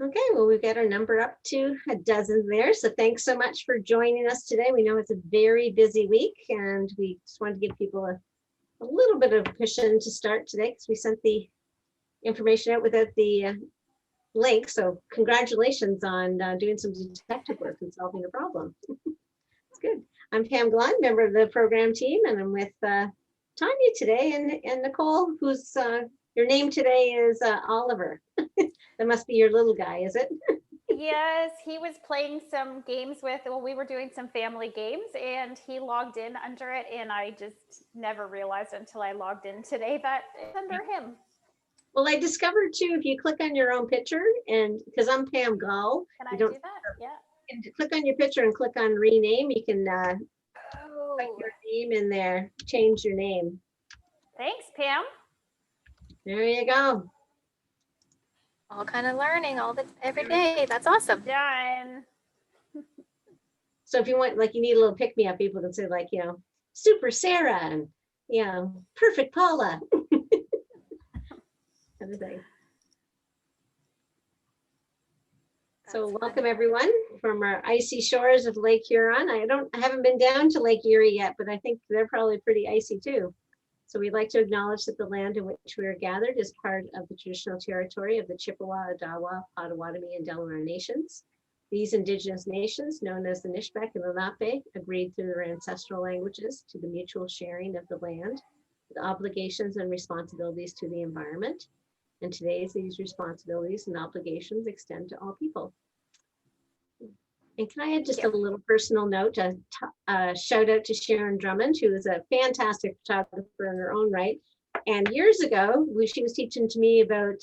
Okay, well, we've got our number up to a dozen there. So thanks so much for joining us today. We know it's a very busy week and we just wanted to give people a little bit of cushion to start today because we sent the information out without the link. So congratulations on doing some detective work and solving a problem. It's good. I'm Pam Glunn, member of the program team, and I'm with Tanya today and Nicole, who's your name today is Oliver. That must be your little guy, is it? Yes, he was playing some games we were doing some family games and he logged in under it and I just never realized until I logged in today that it's under him. Well, I discovered too, if you click on your own picture and because I'm Pam Gall. Can I do that? Yeah. Click on your picture and click on rename. You can put your name in there, change your name. Thanks, Pam. There you go. All kind of learning every day. That's awesome. Done. So if you want, like, you need a little pick me up, people can say like, you know, Super Sarah and, you know, Perfect Paula. Everything. So welcome everyone from our icy shores of Lake Huron. I haven't been down to Lake Erie yet, but I think they're probably pretty icy too. So we'd like to acknowledge that the land in which we are gathered is part of the traditional territory of the Chippewa, Odawa, Potawatomi, and Delaware nations. These indigenous nations, known as the Nishbek and the Lenape, agreed through their ancestral languages to the mutual sharing of the land, with obligations and responsibilities to the environment. And today's these responsibilities and obligations extend to all people. And can I add just a little personal note, a shout out to Sharon Drummond, who is a fantastic photographer in her own right. And years ago, she was teaching to me about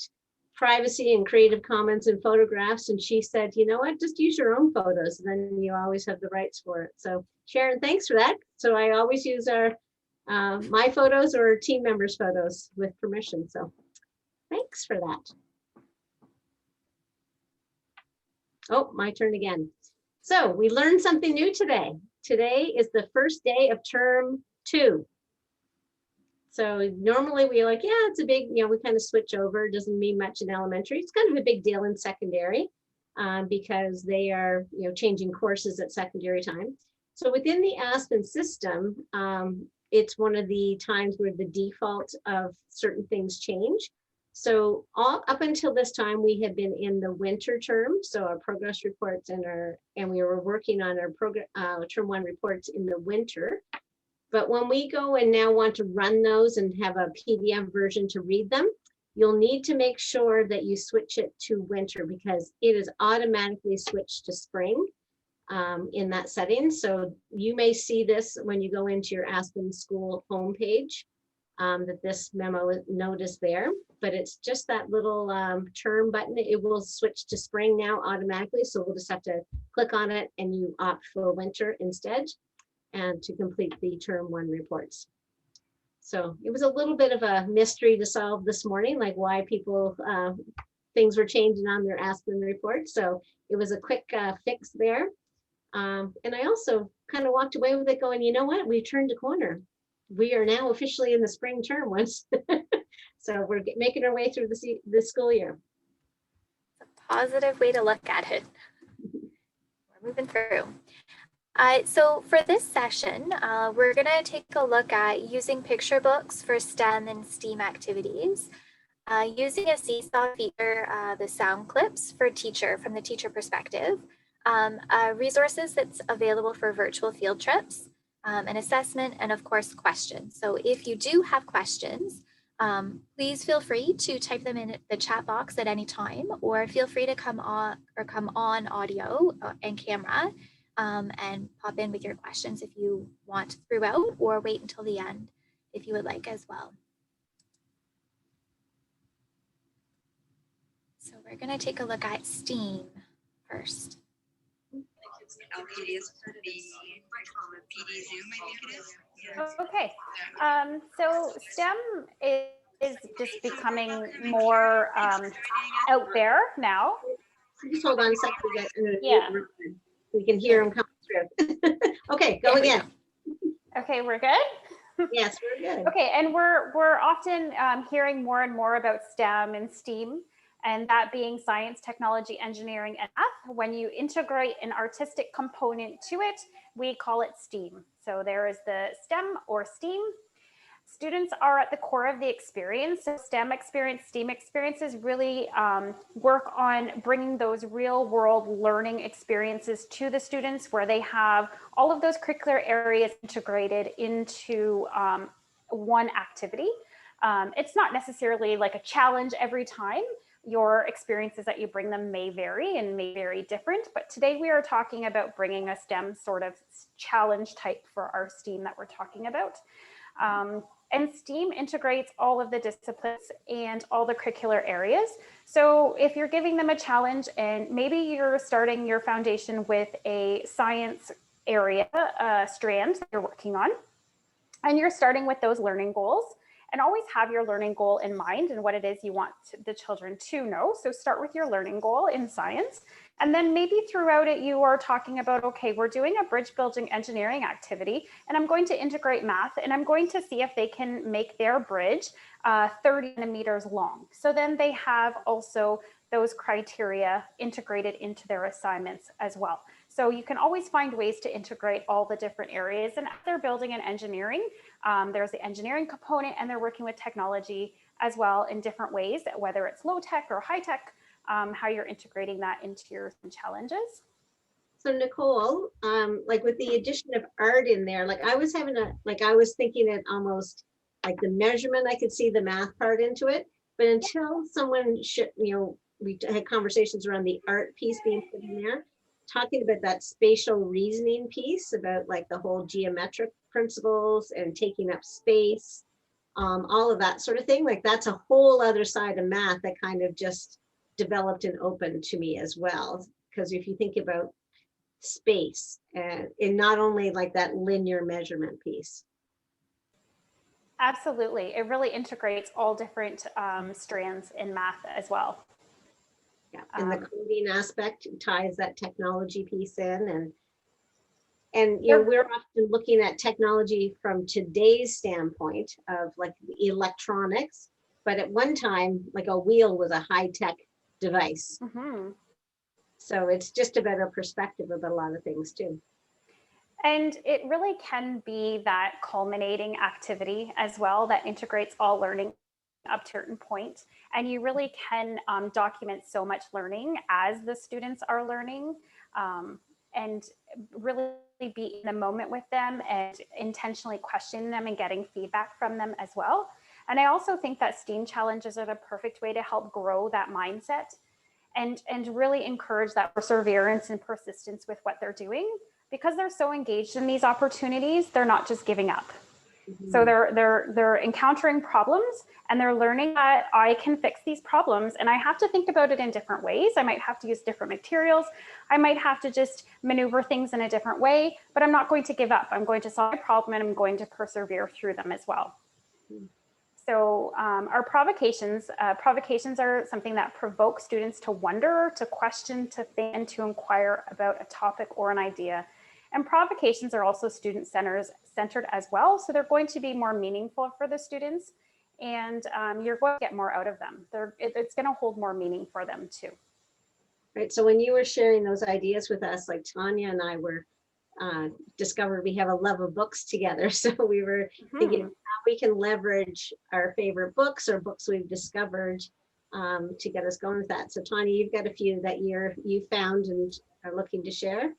privacy and Creative Commons and photographs. And she said, you know what, just use your own photos, and then you always have the rights for it. So Sharon, thanks for that. So I always use my photos or team members' photos with permission. So thanks for that. Oh, my turn again. So we learned something new today. Today is the first day of term 2. So normally we're like, yeah, it's a big, you know, we kind of switch over. It doesn't mean much in elementary. It's kind of a big deal in secondary because they are, you know, changing courses at secondary time. So within the Aspen system, it's one of the times where the default of certain things change. So up until this time, we had been in the winter term. So our progress reports and we were working on our term 1 reports in the winter. But when we go and now want to run those and have a PDF version to read them, you'll need to make sure that you switch it to winter because it is automatically switched to spring in that setting. So you may see this when you go into your Aspen School homepage. That this memo note is there, but it's just that little term button. It will switch to spring now automatically. So we'll just have to click on it and you opt for winter instead and to complete the term 1 reports. So it was a little bit of a mystery to solve this morning, like why people, things were changing on their Aspen report. So it was a quick fix there. And I also kind of walked away with it going, you know what, we turned a corner. We are now officially in the spring term once. So we're making our way through the school year. It's a positive way to look at it. We're moving through. So for this session, we're going to take a look at using picture books for STEM and STEAM activities, using a Seesaw feature, the sound clips for teacher from the teacher perspective, resources that's available for virtual field trips, an assessment, and of course, questions. So if you do have questions, please feel free to type them in the chat box at any time, or feel free to come on audio and camera and pop in with your questions if you want throughout, or wait until the end if you would like as well. So we're going to take a look at STEAM first. LKDSB, PD Zoom, I think it is. Okay, so STEM is just becoming more out there now. Just hold on a second. We can hear them coming through. Okay, go again. Okay, we're good? Yes, we're good. Okay, and we're often hearing more and more about STEM and STEAM. and that being science, technology, engineering, and math. When you integrate an artistic component to it, we call it STEAM. So there is the STEM or STEAM. Students are at the core of the experience. So STEM experience, STEAM experiences really work on bringing those real world learning experiences to the students, where they have all of those curricular areas integrated into one activity. It's not necessarily like a challenge every time. Your experiences that you bring them may vary and may vary different, but today we are talking about bringing a STEM sort of challenge type for our STEAM that we're talking about. And STEAM integrates all of the disciplines and all the curricular areas. So if you're giving them a challenge and maybe you're starting your foundation with a science area strand that you're working on, and you're starting with those learning goals, and always have your learning goal in mind and what it is you want the children to know. So start with your learning goal in science. And then maybe throughout it, you are talking about, okay, we're doing a bridge building engineering activity, and I'm going to integrate math, and I'm going to see if they can make their bridge 30 centimeters long. So then they have also those criteria integrated into their assignments as well. So you can always find ways to integrate all the different areas. And as they're building and engineering, there's the engineering component, and they're working with technology as well in different ways, whether it's low tech or high tech, how you're integrating that into your challenges. So Nicole, like with the addition of art in there, like I was thinking it almost like the measurement, I could see the math part into it, but until someone we had conversations around the art piece being put in there, talking about that spatial reasoning piece about like the whole geometric principles and taking up space, all of that sort of thing. Like that's a whole other side of math that kind of just developed and opened to me as well. Because if you think about space and not only like that linear measurement piece. Absolutely. It really integrates all different strands in math as well. Yeah, and the coding aspect ties that technology piece in, and we're often looking at technology from today's standpoint of like electronics, but at one time, like a wheel was a high-tech device. Mm-hmm. So it's just about a perspective of a lot of things too. And it really can be that culminating activity as well that integrates all learning up to a certain point. And you really can document so much learning as the students are learning, and really be in the moment with them and intentionally question them and getting feedback from them as well. And I also think that STEAM challenges are the perfect way to help grow that mindset and really encourage that perseverance and persistence with what they're doing, because they're so engaged in these opportunities, they're not just giving up. Mm-hmm. So they're encountering problems, and they're learning that I can fix these problems, and I have to think about it in different ways. I might have to use different materials. I might have to just maneuver things in a different way, but I'm not going to give up. I'm going to solve a problem, and I'm going to persevere through them as well. Mm-hmm. So our provocations are something that provoke students to wonder, to question, to think, and to inquire about a topic or an idea. And provocations are also student-centered as well. So they're going to be more meaningful for the students, and you're going to get more out of them. It's going to hold more meaning for them too. Right, so when you were sharing those ideas with us, like Tanya and I were discovered we have a love of books together. So we were thinking how we can leverage our favorite books or books we've discovered to get us going with that. So Tanya, you've got a few that you found and are looking to share.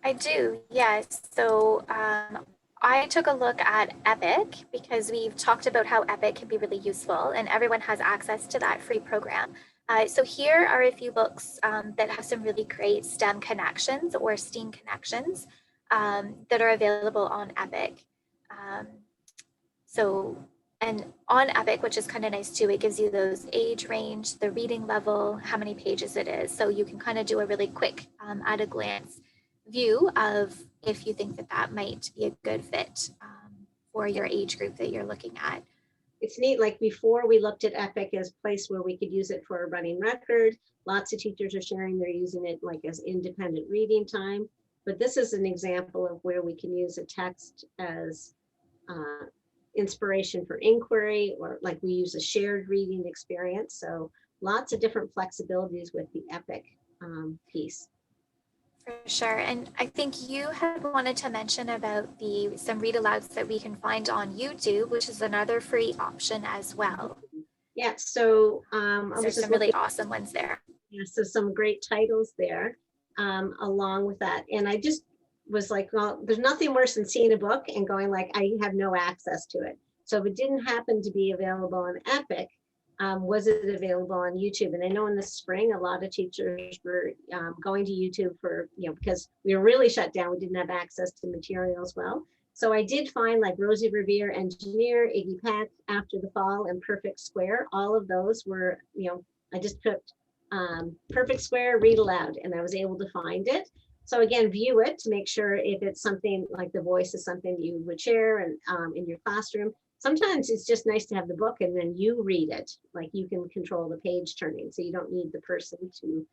I do, yes. So I took a look at Epic because we've talked about how Epic can be really useful and everyone has access to that free program. So here are a few books that have some really great STEM connections or STEAM connections that are available on Epic. And on Epic, which is kind of nice too, it gives you those age range, the reading level, how many pages it is. So you can kind of do a really quick at a glance view of if you think that might be a good fit for your age group that you're looking at. It's neat, like before we looked at Epic as a place where we could use it for a running record. Lots of teachers are sharing they're using it like as independent reading time. But this is an example of where we can use a text as inspiration for inquiry, or like we use a shared reading experience. So lots of different flexibilities with the Epic piece. For sure. And I think you had wanted to mention about some read alouds that we can find on YouTube, which is another free option as well. Yeah, so There's some really awesome ones there. Yeah, so some great titles there along with that. And I just was like, well, there's nothing worse than seeing a book and going like, I have no access to it. So if it didn't happen to be available on Epic, was it available on YouTube? And I know in the spring, a lot of teachers were going to YouTube for, because we were really shut down, we didn't have access to materials well. So I did find like Rosie Revere Engineer, Iggy Peck, After the Fall, and Perfect Square. All of those were, I just put Perfect Square, read aloud, and I was able to find it. So again, view it to make sure if it's something like the voice is something you would share and in your classroom. Sometimes it's just nice to have the book and then you read it, like you can control the page turning, so you don't need the person to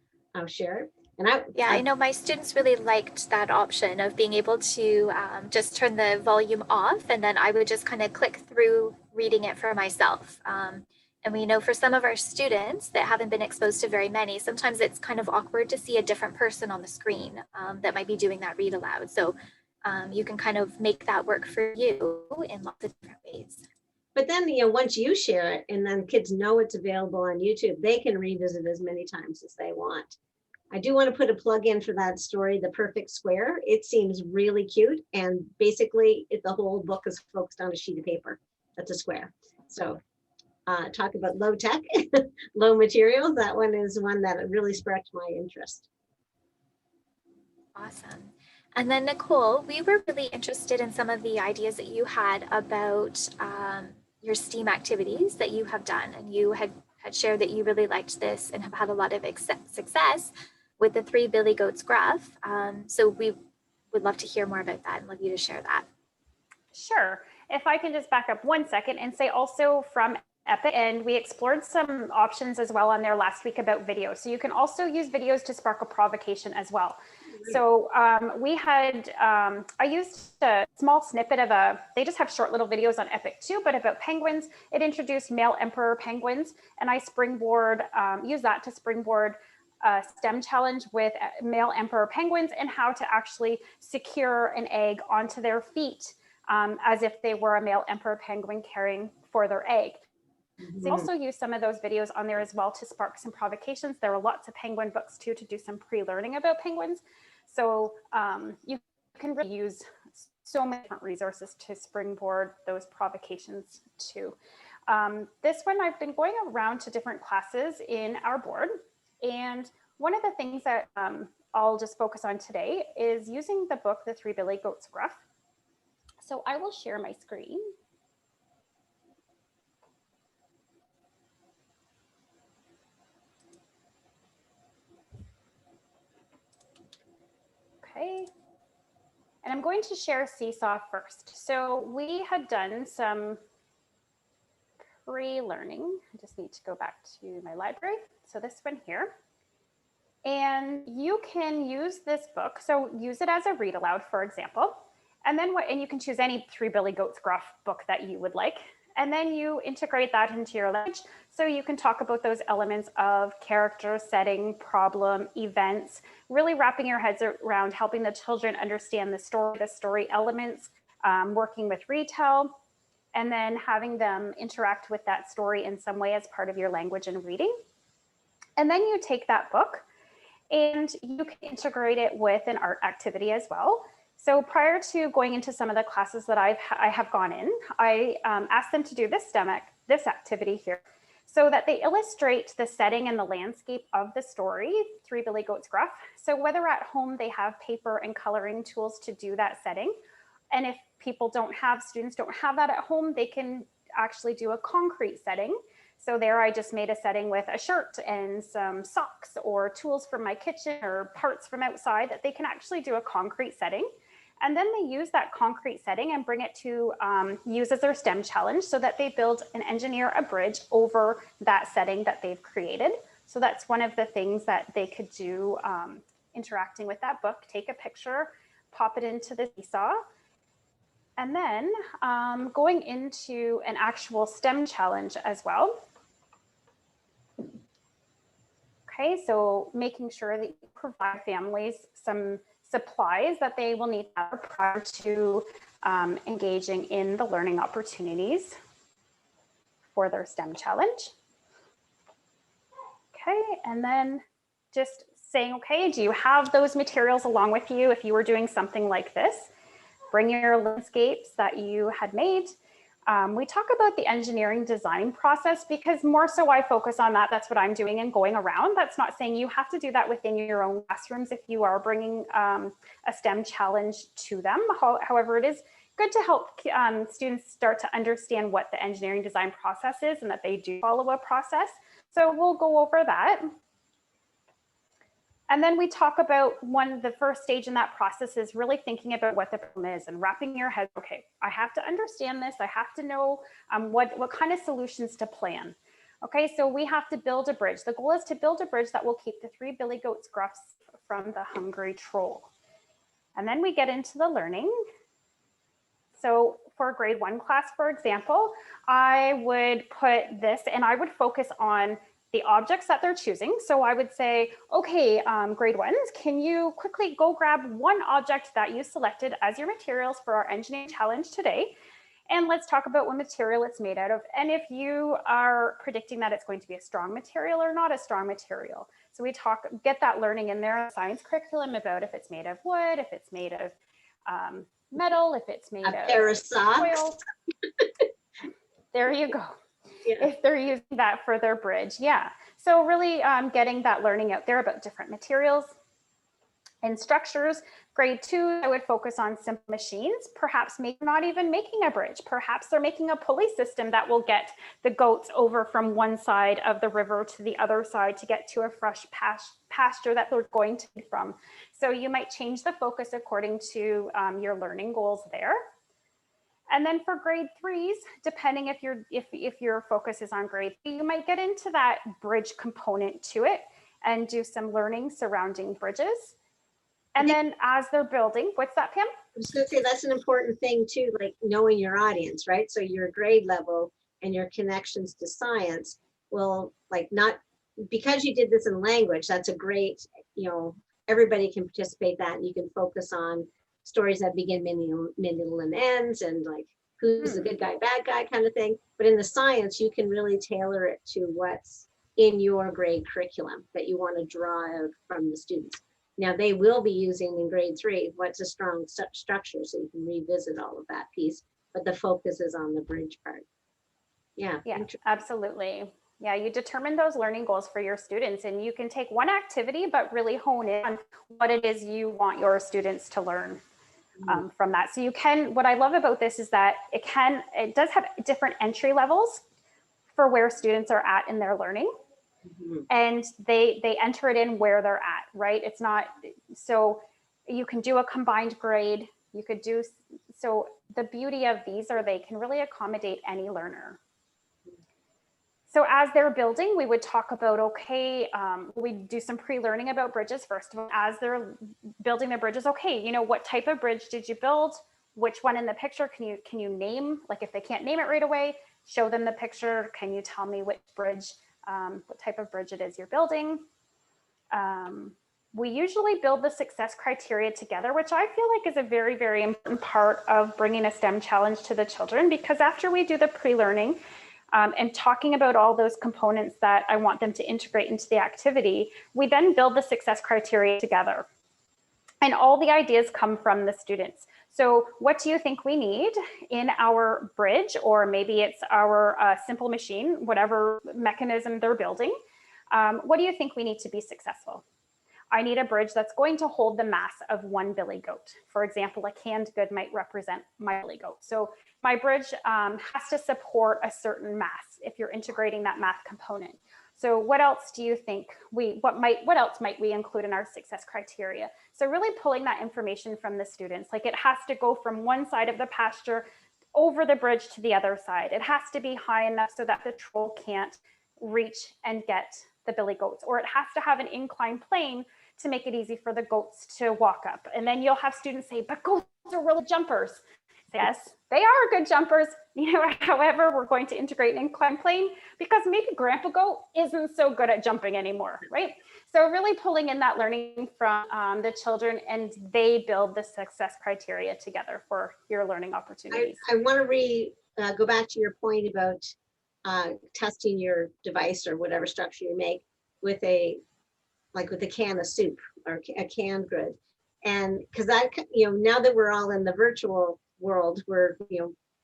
share it. And I know my students really liked that option of being able to just turn the volume off, and then I would just kind of click through reading it for myself. And we know for some of our students that haven't been exposed to very many, sometimes it's kind of awkward to see a different person on the screen that might be doing that read aloud. So you can kind of make that work for you in lots of different ways. But then, once you share it and then kids know it's available on YouTube, they can revisit as many times as they want. I do want to put a plug in for that story, The Perfect Square. It seems really cute. And basically, the whole book is focused on a sheet of paper. That's a square. So talk about low tech, low materials. That one is one that really sparked my interest. Awesome. And then Nicole, we were really interested in some of the ideas that you had about your STEAM activities that you have done. And you had shared that you really liked this and have had a lot of success with the 3 Billy Goats graph. So we would love to hear more about that and love you to share that. Sure. If I can just back up 1 second and say also from Epic, and we explored some options as well on there last week about video. So you can also use videos to spark a provocation as well. So we had, I used a small snippet of they just have short little videos on Epic too, but about penguins. It introduced male emperor penguins, and I use that to springboard a STEM challenge with male emperor penguins and how to actually secure an egg onto their feet as if they were a male emperor penguin caring for their egg. So also use some of those videos on there as well to spark some provocations. There are lots of penguin books too to do some pre-learning about penguins. So you can really use so many different resources to springboard those provocations too. This one, I've been going around to different classes in our board. And one of the things that I'll just focus on today is using the book, The 3 Billy Goats Gruff. So I will share my screen. Okay, and I'm going to share Seesaw first. So we had done some pre-learning. I just need to go back to my library. So this one here. And you can use this book. So use it as a read aloud, for example. And then and you can choose any 3 Billy Goats Gruff book that you would like. And then you integrate that into your language. So you can talk about those elements of character, setting, problem, events, really wrapping your heads around helping the children understand the story elements, working with retell, and then having them interact with that story in some way as part of your language and reading. And then you take that book and you can integrate it with an art activity as well. So prior to going into some of the classes that I have gone in, I asked them to do this activity here so that they illustrate the setting and the landscape of the story, 3 Billy Goats Gruff. So whether at home they have paper and coloring tools to do that setting, and if students don't have that at home, they can actually do a concrete setting. So there I just made a setting with a shirt and some socks or tools from my kitchen or parts from outside that they can actually do a concrete setting. And then they use that concrete setting and bring it to use as their STEM challenge so that they build and engineer a bridge over that setting that they've created. So that's one of the things that they could do interacting with that book. Take a picture, pop it into the Seesaw, and then going into an actual STEM challenge as well. Okay, so making sure that you provide families some supplies that they will need prior to engaging in the learning opportunities for their STEM challenge. Okay, and then just saying, okay, do you have those materials along with you if you were doing something like this? Bring your landscapes that you had made. We talk about the engineering design process because more so I focus on that. That's what I'm doing and going around. That's not saying you have to do that within your own classrooms if you are bringing a STEM challenge to them. However, it is good to help students start to understand what the engineering design process is and that they do follow a process. So we'll go over that. And then we talk about the first stage in that process is really thinking about what the problem is and wrapping your head, okay, I have to understand this. I have to know what kind of solutions to plan. Okay, so we have to build a bridge. The goal is to build a bridge that will keep the 3 billy goats gruffs from the hungry troll. And then we get into the learning. So for a grade 1 class, for example, I would put this and I would focus on the objects that they're choosing. So I would say, okay, grade 1s, can you quickly go grab one object that you selected as your materials for our engineering challenge today? And let's talk about what material it's made out of. And if you are predicting that it's going to be a strong material or not a strong material. So we get that learning in their science curriculum about if it's made of wood, if it's made of metal, if it's made of pair of socks. oil. There you go. Yeah. If they're using that for their bridge. Yeah. So really getting that learning out there about different materials and structures. Grade 2, I would focus on simple machines, perhaps not even making a bridge. Perhaps they're making a pulley system that will get the goats over from one side of the river to the other side to get to a fresh pasture that they're going to be from. So you might change the focus according to your learning goals there. And then for grade 3s, depending if your focus is on grade 3, you might get into that bridge component to it and do some learning surrounding bridges. And then as they're building, what's that, Pam? I was gonna say that's an important thing too, like knowing your audience, right? So your grade level and your connections to science will because you did this in language, that's a great, everybody can participate that and you can focus on stories that begin, middle, and ends, and like who's the good guy, bad guy kind of thing. But in the science, you can really tailor it to what's in your grade curriculum that you want to draw out from the students. Now they will be using in grade 3, what's a strong structure, so you can revisit all of that piece, but the focus is on the bridge part. Yeah, Absolutely. Yeah, you determine those learning goals for your students and you can take one activity, but really hone in on what it is you want your students to learn. From that. So what I love about this is that it does have different entry levels for where students are at in their learning. And they enter it in where they're at, right? It's not, so you can do a combined grade. You could do, so the beauty of these are they can really accommodate any learner. So as they're building, we would talk about, okay, we do some pre-learning about bridges first of all. As they're building their bridges, okay, what type of bridge did you build? Which one in the picture can you name? Like if they can't name it right away, show them the picture. Can you tell me which bridge, what type of bridge it is you're building? We usually build the success criteria together, which I feel like is a very, very important part of bringing a STEM challenge to the children, because after we do the pre-learning, and talking about all those components that I want them to integrate into the activity, we then build the success criteria together. And all the ideas come from the students. So what do you think we need in our bridge, or maybe it's our simple machine, whatever mechanism they're building? What do you think we need to be successful? I need a bridge that's going to hold the mass of 1 billy goat. For example, a canned good might represent my billy goat. So my bridge has to support a certain mass if you're integrating that math component. So what else do you think what else might we include in our success criteria? So really pulling that information from the students, like it has to go from one side of the pasture over the bridge to the other side. It has to be high enough so that the troll can't reach and get the billy goats, or it has to have an inclined plane to make it easy for the goats to walk up. And then you'll have students say, but goats are really jumpers. Yes, they are good jumpers. however, we're going to integrate an incline plane because maybe Grandpa Goat isn't so good at jumping anymore, right? So really pulling in that learning from the children, and they build the success criteria together for your learning opportunities. I want to go back to your point about testing your device or whatever structure you make with a can of soup or a canned good. And because that, now that we're all in the virtual world, we're,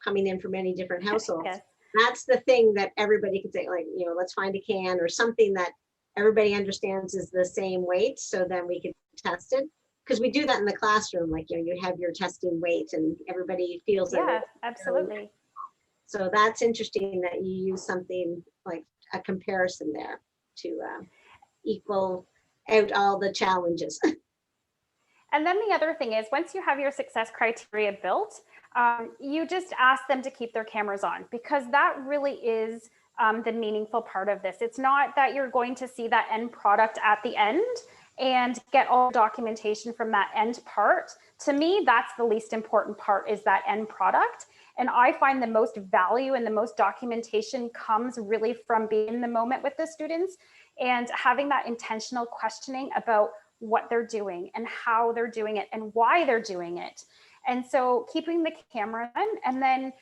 coming in from many different households. Yes. That's the thing that everybody can say, like, let's find a can or something that everybody understands is the same weight. So then we can test it. Because we do that in the classroom, like, you have your testing weight and everybody feels it. Yeah, absolutely. So that's interesting that you use something like a comparison there to equal out all the challenges. And then the other thing is, once you have your success criteria built, you just ask them to keep their cameras on, because that really is the meaningful part of this. It's not that you're going to see that end product at the end and get all the documentation from that end part. To me, that's the least important part, is that end product. And I find the most value and the most documentation comes really from being in the moment with the students and having that intentional questioning about what they're doing and how they're doing it and why they're doing it. And so keeping the camera on, and then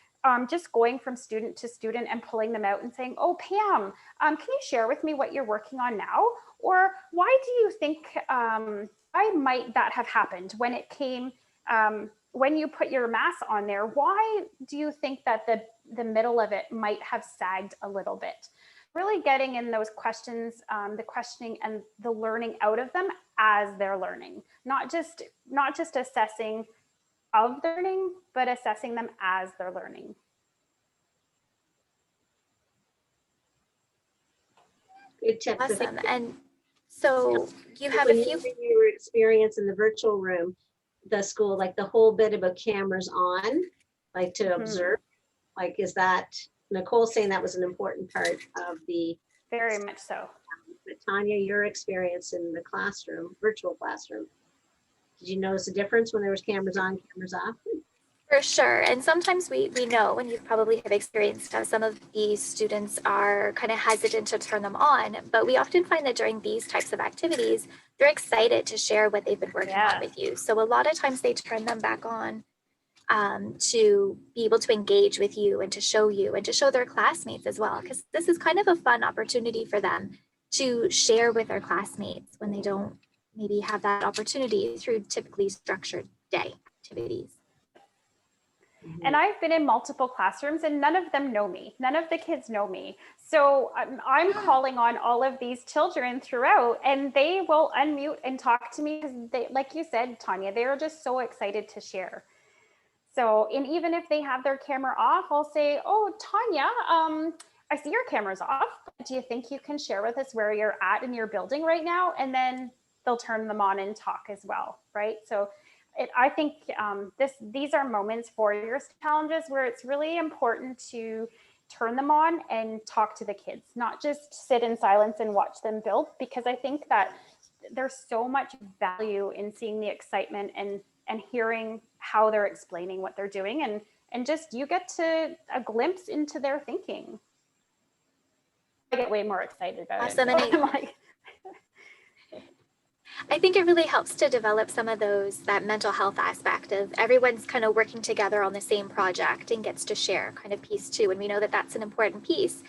just going from student to student and pulling them out and saying, oh, Pam, can you share with me what you're working on now? Or why do you think, why might that have happened when it came, when you put your mask on there? Why do you think that the middle of it might have sagged a little bit? Really getting in those questions, the questioning and the learning out of them as they're learning, not just assessing of learning, but assessing them as they're learning. Good tips. Awesome. And so you have a When few. your experience in the virtual room, the school, like the whole bit about cameras on, like to observe, like, is that, Nicole saying that was an important part of the. Very much so. But Tanya, your experience in the classroom, virtual classroom, did you notice a difference when there was cameras on, cameras off? For sure. And sometimes we know, and you probably have experienced how some of these students are kind of hesitant to turn them on, but we often find that during these types of activities, they're excited to share what they've been working on with you. So a lot of times they turn them back on to be able to engage with you and to show you and to show their classmates as well, because this is kind of a fun opportunity for them to share with their classmates when they don't maybe have that opportunity through typically structured day activities. And I've been in multiple classrooms and none of them know me. None of the kids know me. So I'm calling on all of these children throughout, and they will unmute and talk to me because they, like you said, Tanya, they're just so excited to share. So, and even if they have their camera off, I'll say, oh, Tanya, I see your camera's off. Do you think you can share with us where you're at in your building right now? And then they'll turn them on and talk as well, right? So I think these are moments for your challenges where it's really important to turn them on and talk to the kids, not just sit in silence and watch them build, because I think that there's so much value in seeing the excitement and hearing how they're explaining what they're doing, and just you get to a glimpse into their thinking. I get way more excited about it. So I'm like, I think it really helps to develop some of that mental health aspect of everyone's kind of working together on the same project and gets to share kind of piece too. And we know that that's an important piece,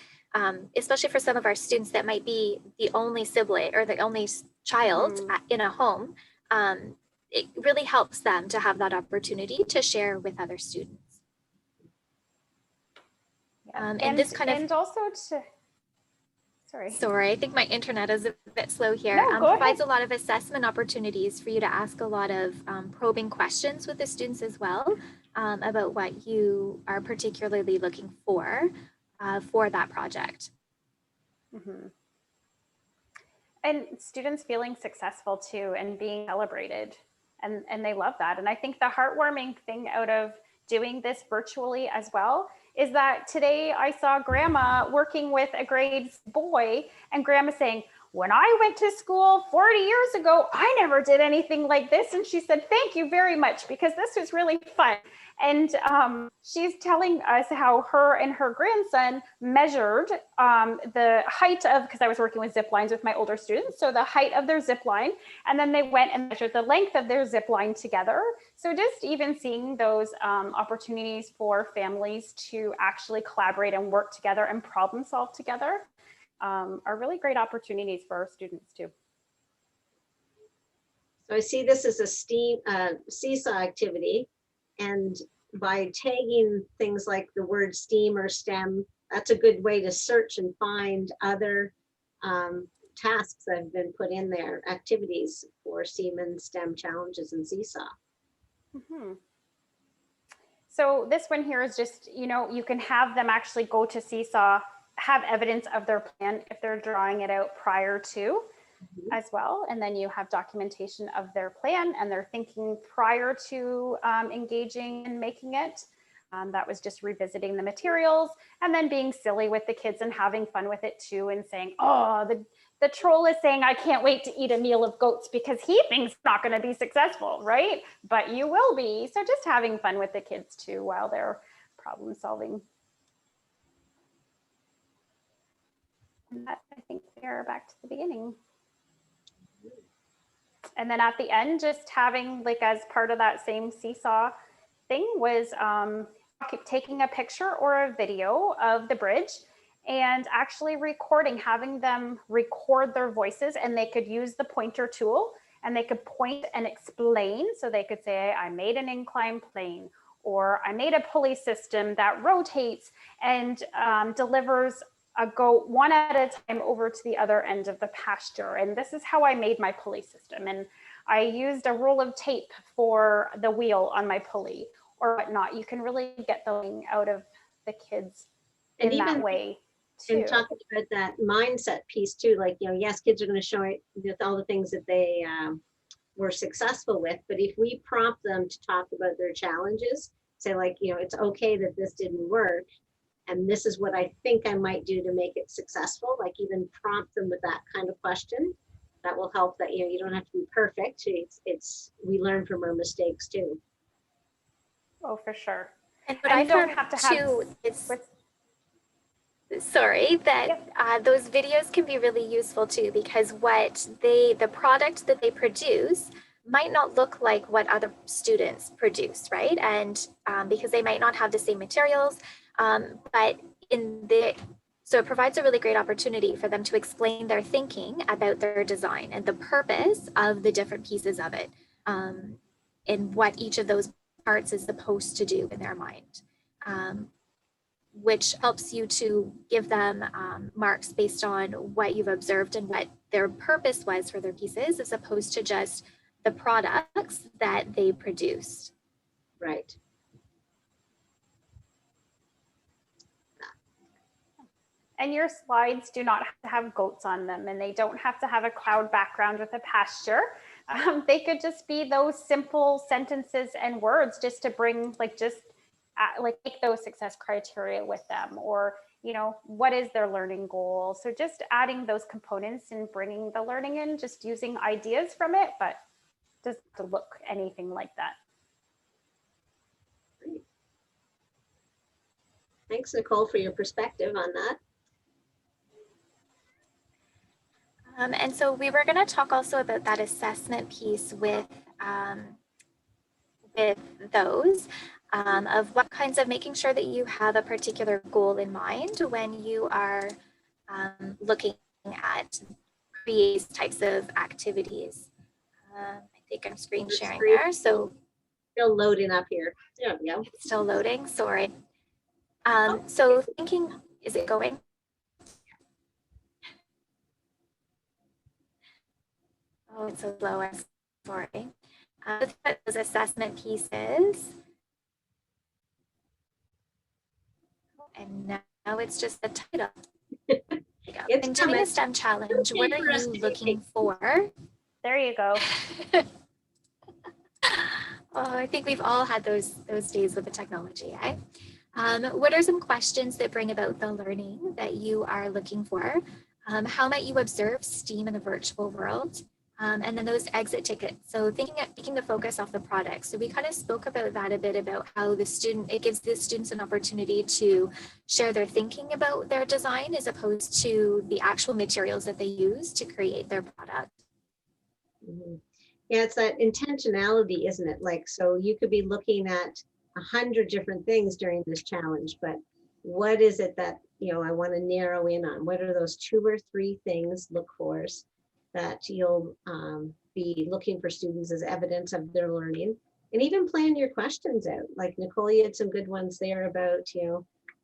especially for some of our students that might be the only sibling or the only child in a home. It really helps them to have that opportunity to share with other students. And this kind of, and also to, Sorry, I think my internet is a bit slow here. No, provides a lot of assessment opportunities for you to ask a lot of probing questions with the students as well about what you are particularly looking for that project. Mm-hmm. And students feeling successful too and being celebrated, and they love that. And I think the heartwarming thing out of doing this virtually as well is that today I saw Grandma working with a grade boy, and Grandma saying, when I went to school 40 years ago, I never did anything like this. And she said, thank you very much, because this was really fun. And she's telling us how her and her grandson measured the height of, because I was working with zip lines with my older students, so the height of their zip line, and then they went and measured the length of their zip line together. So just even seeing those opportunities for families to actually collaborate and work together and problem solve together are really great opportunities for our students too. So I see this as a seesaw activity, and by tagging things like the word STEAM or STEM, that's a good way to search and find other tasks that have been put in there, activities for STEAM and STEM challenges in Seesaw. Mm-hmm. So this one here is just, you can have them actually go to Seesaw, have evidence of their plan if they're drawing it out prior to as well. And then you have documentation of their plan and their thinking prior to engaging and making it. That was just revisiting the materials and then being silly with the kids and having fun with it too, and saying, oh, the troll is saying, I can't wait to eat a meal of goats because he thinks it's not going to be successful, right? But you will be. So just having fun with the kids too while they're problem solving. And that, I think they're back to the beginning. And then at the end, just having, like, as part of that same Seesaw thing was taking a picture or a video of the bridge and actually recording, having them record their voices, and they could use the pointer tool and they could point and explain. So they could say, I made an inclined plane, or I made a pulley system that rotates and delivers a goat one at a time over to the other end of the pasture. And this is how I made my pulley system. And I used a roll of tape for the wheel on my pulley or whatnot. You can really get the learning out of the kids in that way too. And talking about that mindset piece too, like, yes, kids are going to show it with all the things that they were successful with, but if we prompt them to talk about their challenges, say like, it's okay that this didn't work, and this is what I think I might do to make it successful, like even prompt them with that kind of question, that will help. That you don't have to be perfect. It's we learn from our mistakes too. Oh, for sure. And what I found too is, sorry, that those videos can be really useful too, because the product that they produce might not look like what other students produce, right? And because they might not have the same materials, but so it provides a really great opportunity for them to explain their thinking about their design and the purpose of the different pieces of it, and what each of those parts is supposed to do in their mind, which helps you to give them marks based on what you've observed and what their purpose was for their pieces, as opposed to just the products that they produced. Right. And your slides do not have to have goats on them, and they don't have to have a cloud background with a pasture. They could just be those simple sentences and words just to bring, make those success criteria with them, or, what is their learning goal? So just adding those components and bringing the learning in, just using ideas from it, but it doesn't have to look anything like that. Great. Thanks, Nicole, for your perspective on that. And so we were going to talk also about that assessment piece with those, of what kinds of making sure that you have a particular goal in mind when you are looking at these types of activities. I think I'm screen sharing there. So still loading up here. There we go. It's still loading. Sorry. So thinking, is it going? Oh, it's so slow. I'm sorry. Those assessment pieces. And now it's just the title. It's in doing a STEM challenge, what are you looking for? There you go. Oh, I think we've all had those days with the technology, eh? What are some questions that bring about the learning that you are looking for? How might you observe STEAM in the virtual world? And then those exit tickets. So taking the focus off the product. So we kind of spoke about that a bit, about how it gives the students an opportunity to share their thinking about their design as opposed to the actual materials that they use to create their product. Mhm. Yeah, it's that intentionality, isn't it? Like, so you could be looking at 100 different things during this challenge, but what is it that, I want to narrow in on? What are those 2 or 3 things, look fors, that you'll be looking for students as evidence of their learning? And even plan your questions out. Like Nicole, you had some good ones there about,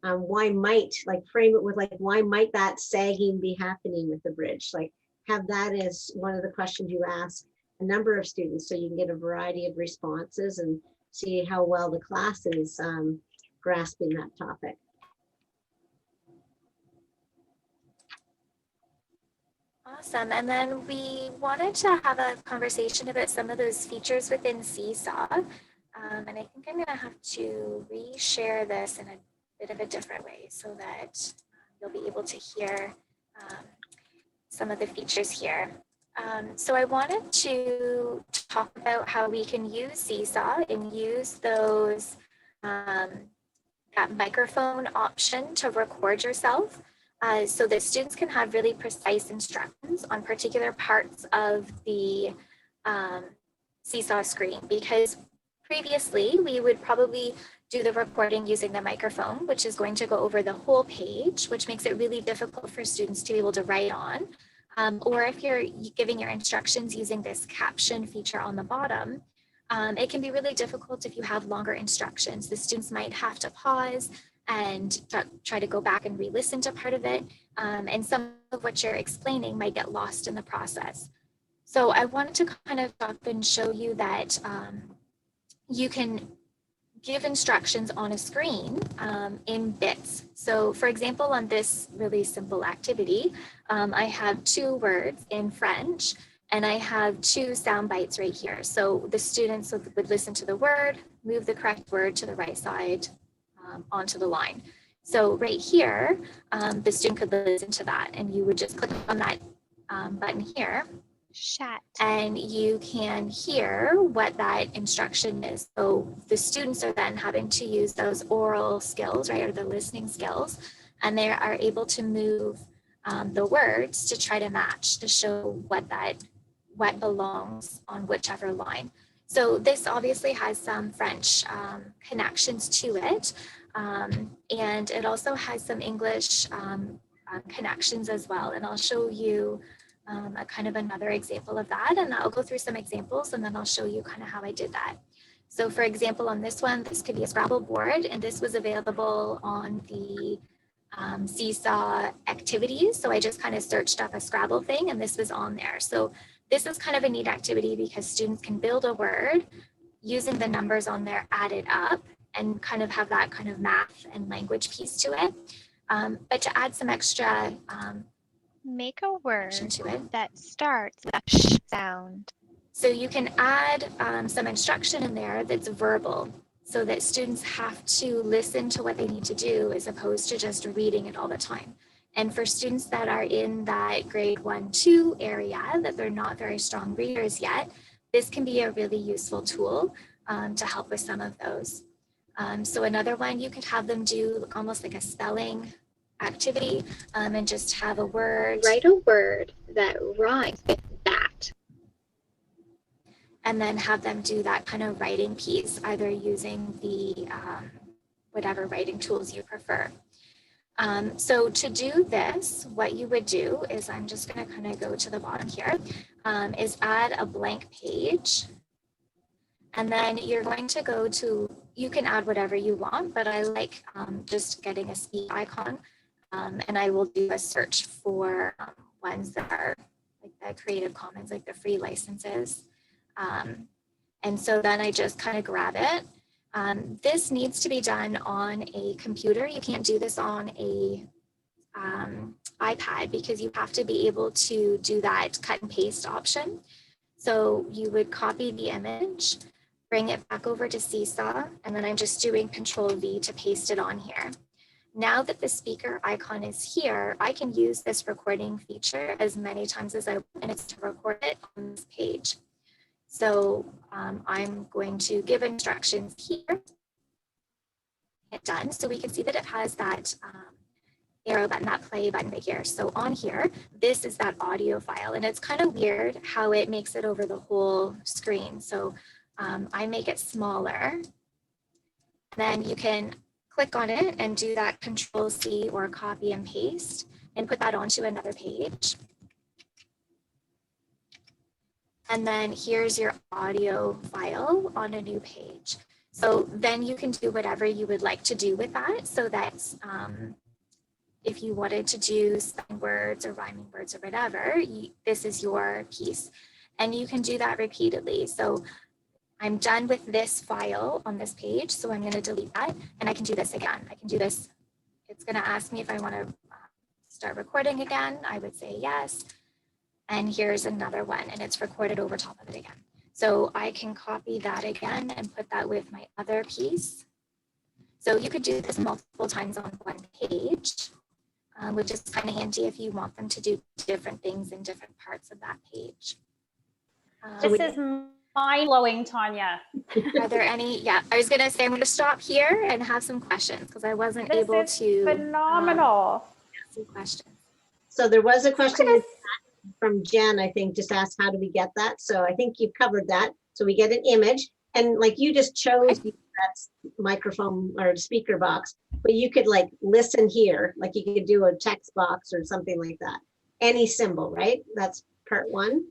why might, like frame it with like, why might that sagging be happening with the bridge? Like have that as one of the questions you ask a number of students so you can get a variety of responses and see how well the class is grasping that topic. Awesome. And then we wanted to have a conversation about some of those features within Seesaw. And I think I'm going to have to reshare this in a bit of a different way so that you'll be able to hear some of the features here. So I wanted to talk about how we can use Seesaw and use those that microphone option to record yourself so that students can have really precise instructions on particular parts of the Seesaw screen, because previously we would probably do the recording using the microphone, which is going to go over the whole page, which makes it really difficult for students to be able to write on. Or if you're giving your instructions using this caption feature on the bottom, it can be really difficult if you have longer instructions. The students might have to pause and try to go back and re-listen to part of it. And some of what you're explaining might get lost in the process. So I wanted to kind of stop and show you that you can give instructions on a screen in bits. So for example, on this really simple activity, I have 2 words in French and I have 2 sound bites right here. So the students would listen to the word, move the correct word to the right side onto the line. So right here, the student could listen to that and you would just click on that button here. Chat. And you can hear what that instruction is. So the students are then having to use those oral skills, right, or the listening skills, and they are able to move the words to try to match, to show what belongs on whichever line. So this obviously has some French connections to it, and it also has some English connections as well. And I'll show you a kind of another example of that, and I'll go through some examples and then I'll show you kind of how I did that. So for example, on this one, this could be a Scrabble board, and this was available on the Seesaw activities. So I just kind of searched up a Scrabble thing and this was on there. So this is kind of a neat activity because students can build a word using the numbers on there added up and kind of have that kind of math and language piece to it. But to add some extra Make a word to it that starts with a sh sound. So you can add some instruction in there that's verbal so that students have to listen to what they need to do as opposed to just reading it all the time. And for students that are in that grade 1-2 area, that they're not very strong readers yet, this can be a really useful tool to help with some of those. So another one, you could have them do almost like a spelling activity and just have a word. Write a word that rhymes with that. And then have them do that kind of writing piece, either using the whatever writing tools you prefer. So to do this, what you would do is, I'm just going to kind of go to the bottom here, is add a blank page. And then you're going to go to, you can add whatever you want, but I like just getting a speak icon. And I will do a search for ones that are like the Creative Commons, like the free licenses. And so then I just kind of grab it. This needs to be done on a computer. You can't do this on a iPad because you have to be able to do that cut and paste option. So you would copy the image, bring it back over to Seesaw, and then I'm just doing Control V to paste it on here. Now that the speaker icon is here, I can use this recording feature as many times as I want, and it's to record it on this page. So I'm going to give instructions here, hit done. So we can see that it has that arrow button, that play button right here. So on here, this is that audio file, and it's kind of weird how it makes it over the whole screen. So I make it smaller. Then you can click on it and do that Control-C or copy and paste and put that onto another page. And then here's your audio file on a new page. So then you can do whatever you would like to do with that. So that's if you wanted to do spelling words or rhyming words or whatever, this is your piece. And you can do that repeatedly. So I'm done with this file on this page. So I'm going to delete that, and I can do this again. I can do this. It's going to ask me if I want to start recording again. I would say yes. And here's another one, and it's recorded over top of it again. So I can copy that again and put that with my other piece. So you could do this multiple times on one page, which is kind of handy if you want them to do different things in different parts of that page. This is mind-blowing, Tanya. Are there any? Yeah, I was going to say I'm going to stop here and have some questions because I wasn't This able is to phenomenal. ask some questions. So there was a question from Jen, I think, just asked, how do we get that? So I think you've covered that. So we get an image, and like you just chose that microphone or speaker box, but you could like listen here, like you could do a text box or something like that. Any symbol, right? That's part one.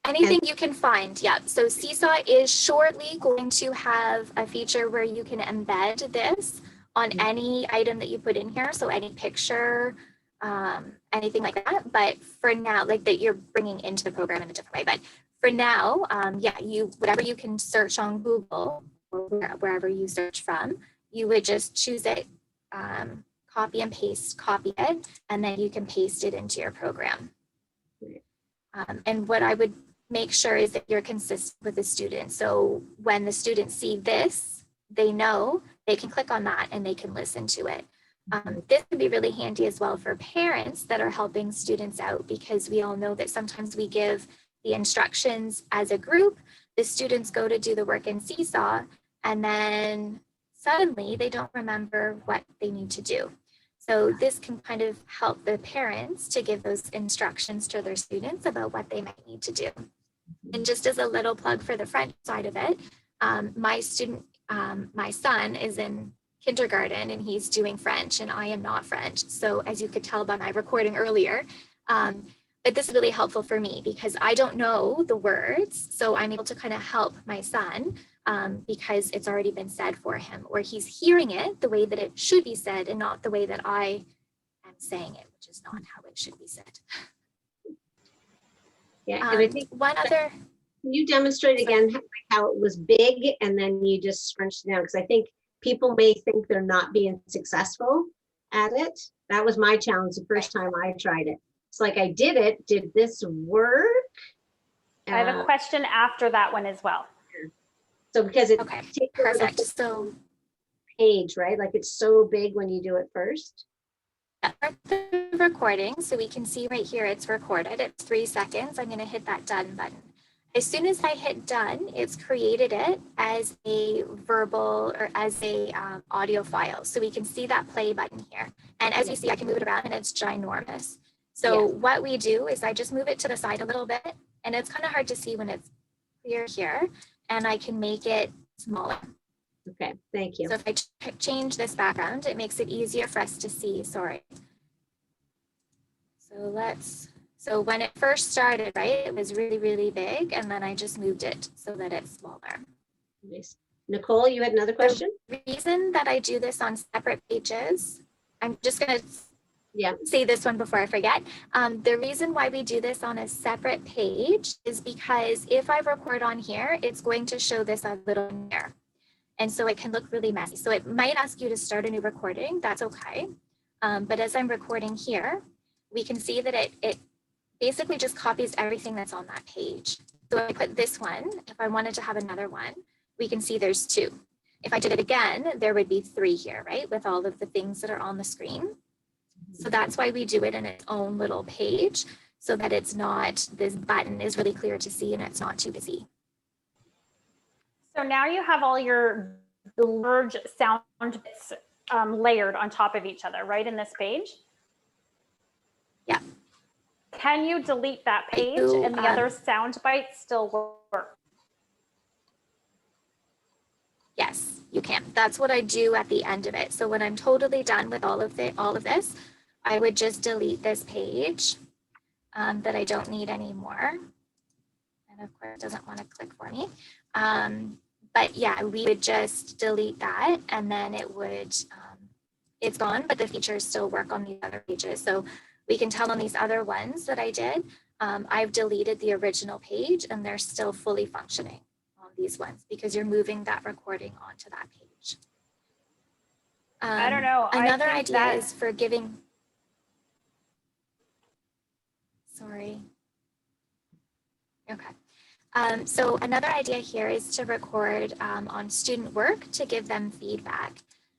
Anything you can find, yeah. So Seesaw is shortly going to have a feature where you can embed this on any item that you put in here. So any picture, anything like that. But for now, like that you're bringing into the program in a different way. But for now, yeah, whatever you can search on Google or wherever you search from, you would just choose it, copy and paste, copy it, and then you can paste it into your program. And what I would make sure is that you're consistent with the student. So when the students see this, they know they can click on that and they can listen to it. This would be really handy as well for parents that are helping students out, because we all know that sometimes we give the instructions as a group, the students go to do the work in Seesaw, and then suddenly they don't remember what they need to do. So this can kind of help the parents to give those instructions to their students about what they might need to do. And just as a little plug for the French side of it, my son is in kindergarten and he's doing French, and I am not French. So as you could tell by my recording earlier, but this is really helpful for me because I don't know the words. So I'm able to kind of help my son because it's already been said for him, or he's hearing it the way that it should be said and not the way that I am saying it, which is not how it should be said. Yeah, and I think one other. Can you demonstrate again how it was big and then you just scrunched it down? Because I think people may think they're not being successful at it. That was my challenge the first time I tried it. It's like I did it. Did this work? I have a question after that one as well. So because it Okay, takes over the perfect. So page, right? Like it's so big when you do it first. the recording, so we can see right here it's recorded. It's 3 seconds. I'm going to hit that done button. As soon as I hit done, it's created it as a verbal or as a audio file. So we can see that play button here. And as you see, I can move it around and it's ginormous. So what we do is I just move it to the side a little bit, and it's kind of hard to see when it's clear here, and I can make it smaller. Okay, thank you. So if I change this background, it makes it easier for us to see, sorry. So when it first started, right, it was really, really big, and then I just moved it so that it's smaller. Nice. Nicole, you had another question? The reason that I do this on separate pages, I'm just gonna say this one before I forget. The reason why we do this on a separate page is because if I record on here, it's going to show this a little here. And so it can look really messy. So it might ask you to start a new recording, that's okay. But as I'm recording here, we can see that it basically just copies everything that's on that page. So if I put this one, if I wanted to have another one, we can see there's 2. If I did it again, there would be 3 here, right? With all of the things that are on the screen. So that's why we do it in its own little page, so that it's not, this button is really clear to see and it's not too busy. So now you have all your large sound bits layered on top of each other, right, in this page? Yeah. Can you delete that page and the other sound bites still work? Yes, you can. That's what I do at the end of it. So when I'm totally done with all of this, I would just delete this page that I don't need anymore. And of course, it doesn't want to click for me. But yeah, we would just delete that, and then it would, it's gone, but the features still work on the other pages. So we can tell on these other ones that I did, I've deleted the original page and they're still fully functioning on these ones because you're moving that recording onto that page. I don't know. Another idea is for giving, sorry. Okay. So another idea here is to record on student work to give them feedback.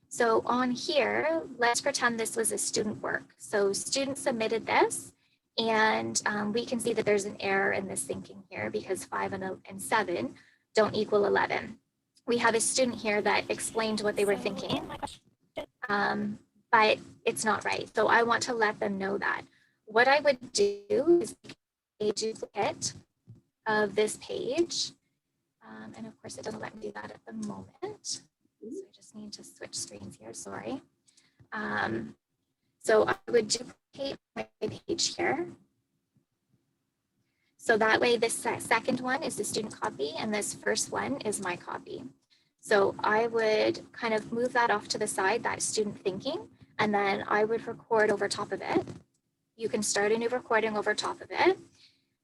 So on here, let's pretend this was a student work. So students submitted this, and we can see that there's an error in this thinking here because 5 and 7 don't equal 11. We have a student here that explained what they were thinking, but it's not right. So I want to let them know that. What I would do is make a duplicate of this page. And of course, it doesn't let me do that at the moment. So I just need to switch screens here, sorry. So I would duplicate my page here. So that way this second one is the student copy and this first one is my copy. So I would kind of move that off to the side, that student thinking, and then I would record over top of it. You can start a new recording over top of it.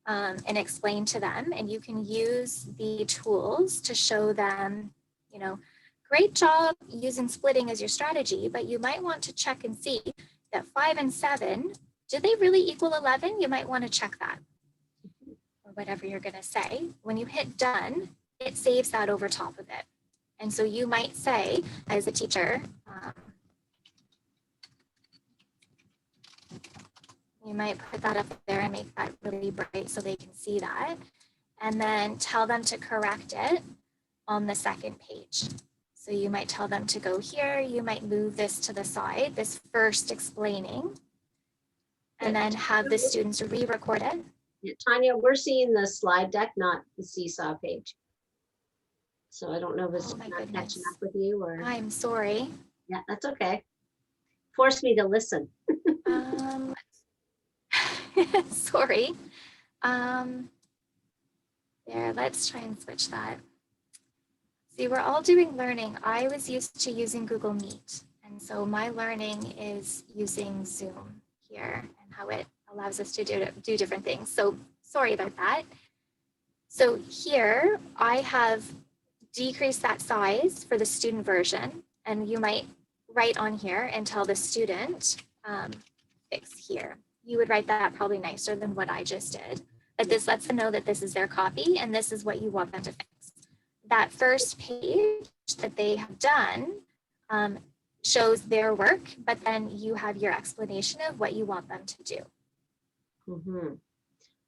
And explain to them, and you can use the tools to show them, you know, great job using splitting as your strategy, but you might want to check and see that 5 and 7, do they really equal 11? You might want to check that, or whatever you're going to say. When you hit done, it saves that over top of it. And so you might say, as a teacher, you might put that up there and make that really bright so they can see that. And then tell them to correct it on the second page. So you might tell them to go here. You might move this to the side, this first explaining, and then have the students re-record it. Yeah, Tanya, we're seeing the slide deck, not the seesaw page. So I don't know if it's not catching up with you or. I'm sorry. Yeah, that's okay. Force me to listen. Sorry. There, let's try and switch that. See, we're all doing learning. I was used to using Google Meet. And so my learning is using Zoom here and how it allows us to do different things. So sorry about that. So here I have decreased that size for the student version. And you might write on here and tell the student, fix here. You would write that probably nicer than what I just did. But this lets them know that this is their copy and this is what you want them to fix. That first page that they have done shows their work, but then you have your explanation of what you want them to do. Mm-hmm.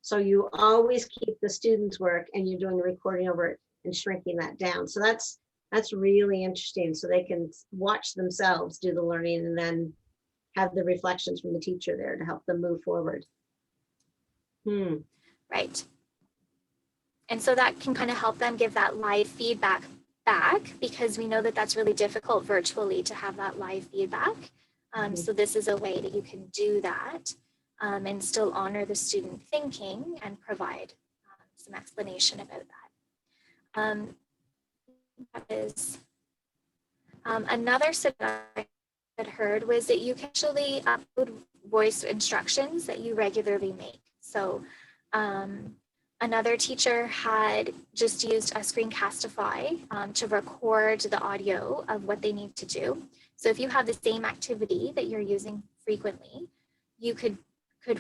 So you always keep the student's work and you're doing the recording over it and shrinking that down. So that's really interesting. So they can watch themselves do the learning and then have the reflections from the teacher there to help them move forward. Right. And so that can kind of help them give that live feedback back, because we know that that's really difficult virtually to have that live feedback. So this is a way that you can do that and still honor the student thinking and provide some explanation about that. That is another scenario I had heard was that you can actually upload voice instructions that you regularly make. So another teacher had just used a Screencastify to record the audio of what they need to do. So if you have the same activity that you're using frequently, you could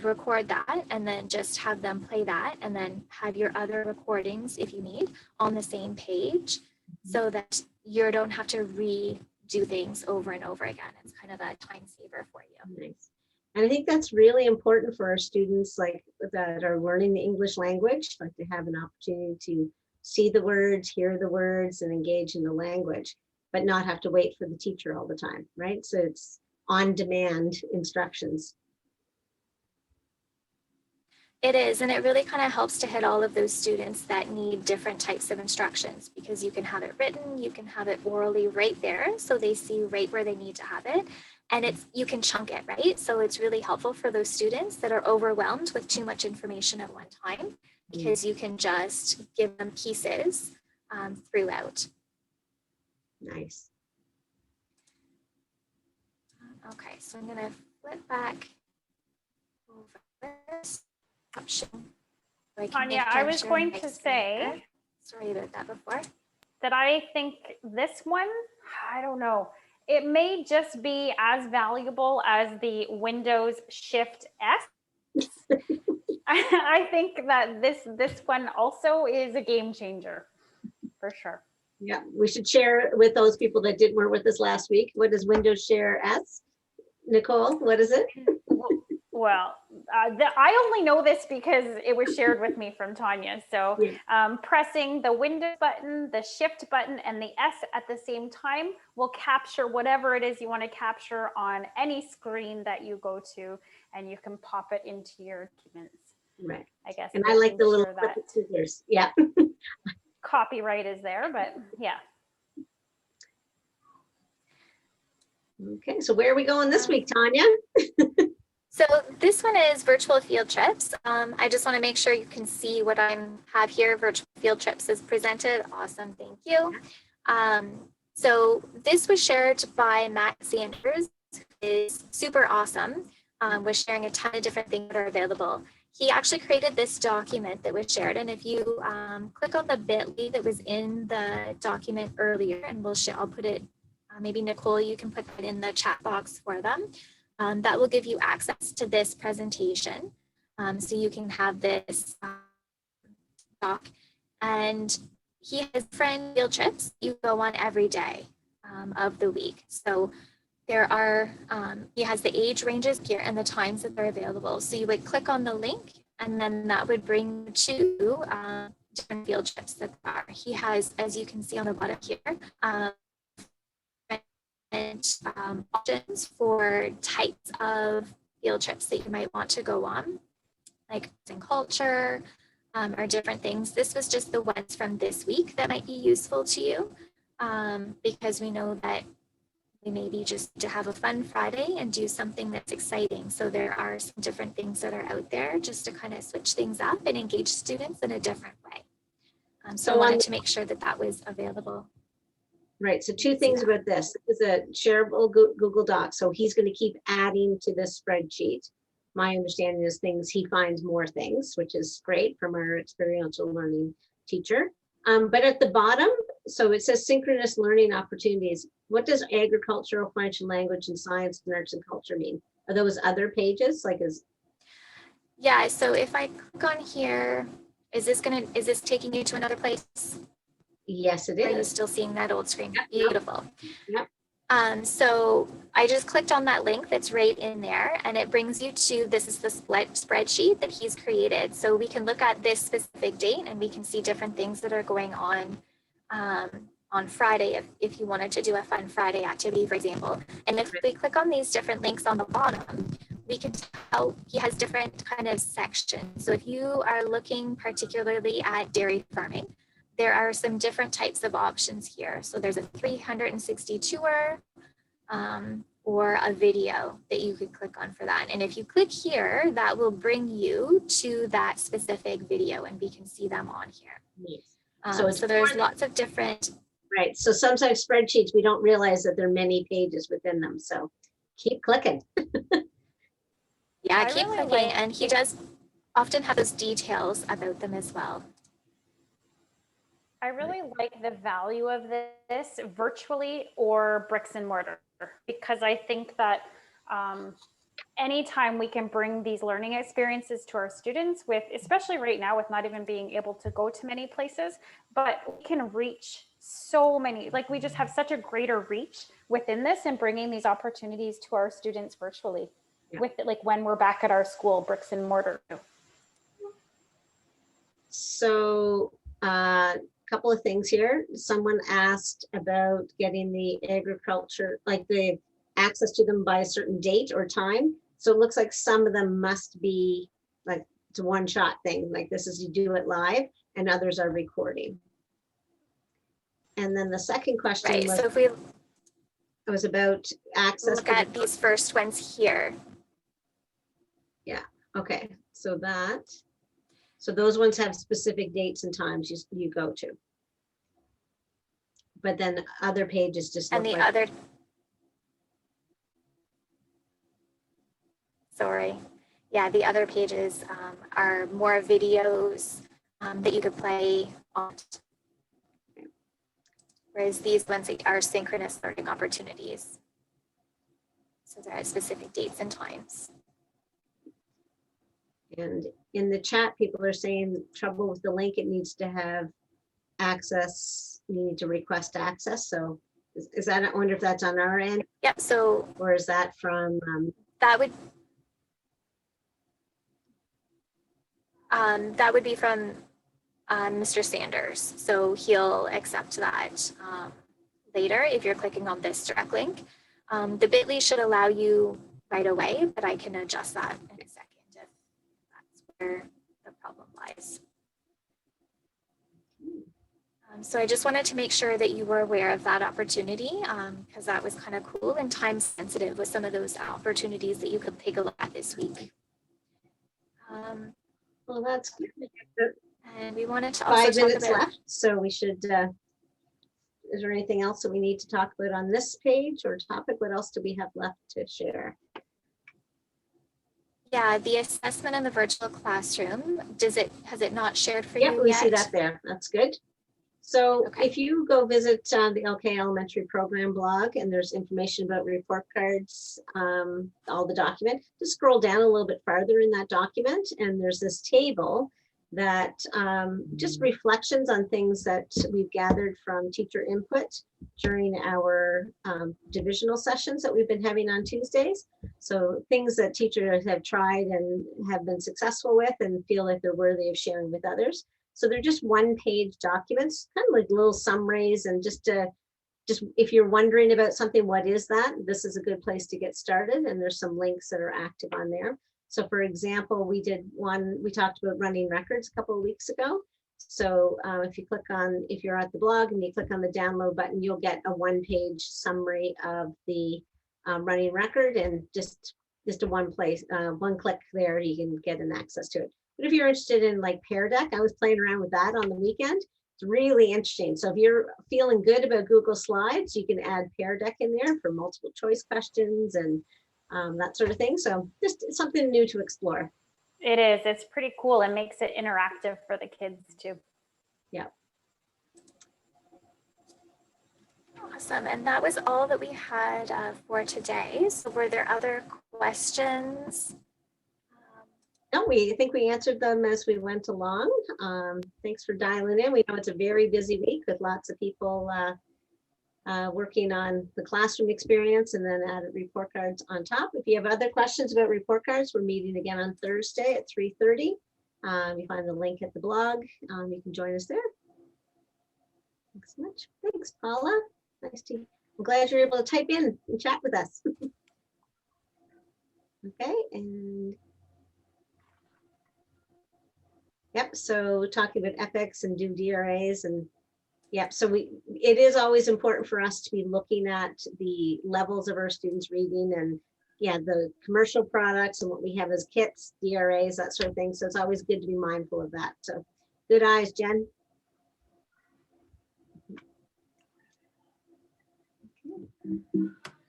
record that and then just have them play that and then have your other recordings, if you need, on the same page. so that you don't have to redo things over and over again. It's kind of a time saver for you. Nice. And I think that's really important for our students like that are learning the English language, like to have an opportunity to see the words, hear the words, and engage in the language, but not have to wait for the teacher all the time, right? So it's on-demand instructions. It is, and it really kind of helps to hit all of those students that need different types of instructions, because you can have it written, you can have it orally right there, so they see right where they need to have it, and you can chunk it, right? So it's really helpful for those students that are overwhelmed with too much information at one time, because you can just give them pieces throughout. Nice. Okay, so I'm going to flip back over this option. So Tanya, I was going to say, sorry about that before, that I think this one, I don't know, it may just be as valuable as the Windows Shift S. I think that this one also is a game changer, for sure. Yeah, we should share with those people that didn't work with us last week. What is Windows Share S? Nicole, what is it? Well, I only know this because it was shared with me from Tanya. So pressing the Windows button, the Shift button, and the S at the same time will capture whatever it is you want to capture on any screen that you go to, and you can pop it into your documents. Right. I guess. And I like the little that scissors. Yeah. copyright is there, but yeah. Okay, so where are we going this week, Tanya? So this one is virtual field trips. I just want to make sure you can see what I have here. Virtual field trips is presented. Awesome, thank you. So this was shared by Matt Sanders, who is super awesome, was sharing a ton of different things that are available. He actually created this document that was shared. And if you click on the bit.ly that was in the document earlier, and I'll put it, maybe Nicole, you can put it in the chat box for them. That will give you access to this presentation. So you can have this doc. And he has different field trips you go on every day of the week. So there are, he has the age ranges here and the times that they're available. So you would click on the link, and then that would bring you to different field trips that there are. He has, as you can see on the bottom here, options for types of field trips that you might want to go on, like in culture or different things. This was just the ones from this week that might be useful to you, because we know that we maybe just to have a fun Friday and do something that's exciting. So there are some different things that are out there just to kind of switch things up and engage students in a different way. So I wanted to make sure that that was available. Right, so two things about this. This is a shareable Google Doc, so he's going to keep adding to this spreadsheet. My understanding is he finds more things, which is great from our experiential learning teacher. But at the bottom, so it says synchronous learning opportunities. What does agricultural, French, and language, and science, and arts and culture mean? Are those other pages? Yeah, so if I click on here, is this taking you to another place? Yes, it is. Are you still seeing that old screen? Yep. Beautiful. Yep. So I just clicked on that link that's right in there, and it brings you to, this is the spreadsheet that he's created. So we can look at this specific date, and we can see different things that are going on Friday, if you wanted to do a fun Friday activity, for example. And if we click on these different links on the bottom, we can tell he has different kind of sections. So if you are looking particularly at dairy farming, there are some different types of options here. So there's a 360 tour or a video that you could click on for that. And if you click here, that will bring you to that specific video, and we can see them on here. Yes. So there's lots of different. Right, so sometimes spreadsheets, we don't realize that there are many pages within them. So keep clicking. Yeah, keep clicking. And he does often have those details about them as well. I really like the value of this virtually or bricks and mortar, because I think that anytime we can bring these learning experiences to our students with, especially right now with not even being able to go to many places, but we can reach so many, like we just have such a greater reach within this and bringing these opportunities to our students virtually with like when we're back at our school, bricks and mortar. So couple of things here. Someone asked about getting the agriculture, like the access to them by a certain date or time. So it looks like some of them must be like it's a one-shot thing, like this is you do it live, and others are recording. And then the second question Right, was, so if we was about access. look at these first ones here. Yeah, okay, so those ones have specific dates and times you go to. But then other pages just And look the like, other, sorry. Yeah, the other pages are more videos that you could play on. Whereas these ones are synchronous learning opportunities. So they're at specific dates and times. and in the chat, people are saying trouble with the link, it needs to have access, you need to request access. So is that, I wonder if that's on our end? Yep, so or is that from that would be from Mr. Sanders. So he'll accept that later if you're clicking on this direct link. The bit.ly should allow you right away, but I can adjust that in a second if that's where the problem lies. So I just wanted to make sure that you were aware of that opportunity because that was kind of cool and time sensitive with some of those opportunities that you could take a look at this week. well, that's good. And we wanted to also 5 talk minutes about, left, so we should is there anything else that we need to talk about on this page or topic? What else do we have left to share? yeah, the assessment in the virtual classroom. Has it not shared for Yeah, you we yet? see that there. That's good. So Okay. if you go visit the LK Elementary Program blog, and there's information about report cards, all the document, just scroll down a little bit farther in that document, and there's this table that just reflections on things that we've gathered from teacher input during our divisional sessions that we've been having on Tuesdays. So things that teachers have tried and have been successful with and feel like they're worthy of sharing with others. So they're just one-page documents, kind of like little summaries, and just if you're wondering about something, what is that? This is a good place to get started, and there's some links that are active on there. So for example, we talked about running records a couple of weeks ago. So if you're at the blog and you click on the download button, you'll get a one-page summary of the running record, and just a one click there, you can get an access to it. But if you're interested in like Pear Deck, I was playing around with that on the weekend. It's really interesting. So if you're feeling good about Google Slides, you can add Pear Deck in there for multiple choice questions and that sort of thing. So just something new to explore. It is. It's pretty cool and makes it interactive for the kids too. Yeah. Awesome. And that was all that we had for today. So were there other questions? No, I think we answered them as we went along. Thanks for dialing in. We know it's a very busy week with lots of people working on the classroom experience and then added report cards on top. If you have other questions about report cards, we're meeting again on Thursday at 3:30. You find the link at the blog. You can join us there. Thanks so much. Thanks, Paula. I'm glad you're able to type in and chat with us. Okay, and yep, so talking about epics and do DRAs, and yep, so it is always important for us to be looking at the levels of our students reading, and yeah, the commercial products and what we have as kits, DRAs, that sort of thing. So it's always good to be mindful of that. So good eyes, Jen.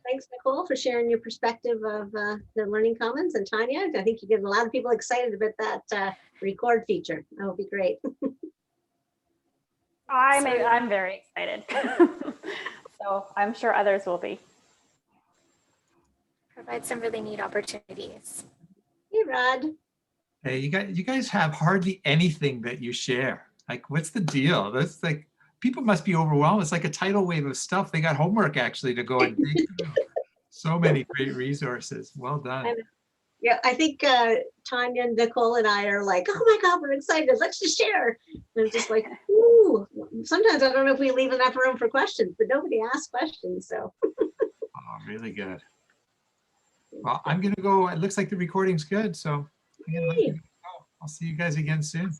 Thanks, Nicole, for sharing your perspective of the Learning Commons, and Tanya, I think you get a lot of people excited about that record feature. That'll be great. I'm very excited. So I'm sure others will be. Provide some really neat opportunities. Hey, Rod. Hey, you guys have hardly anything that you share. Like, what's the deal? That's like, people must be overwhelmed. It's like a tidal wave of stuff. They got homework actually to go and dig through. So many great resources. Well done. Yeah, I think Tanya, Nicole, and I are like, oh my God, we're excited. Let's just share. And I'm just like, ooh. Sometimes I don't know if we leave enough room for questions, but nobody asks questions. So. Oh, really good. Well, I'm going to go. It looks like the recording's good. So I'm going to let you go. I'll see you guys again soon.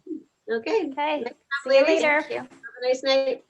Okay. Okay. Nice job, See you ladies. later. Thank you. Have a nice night.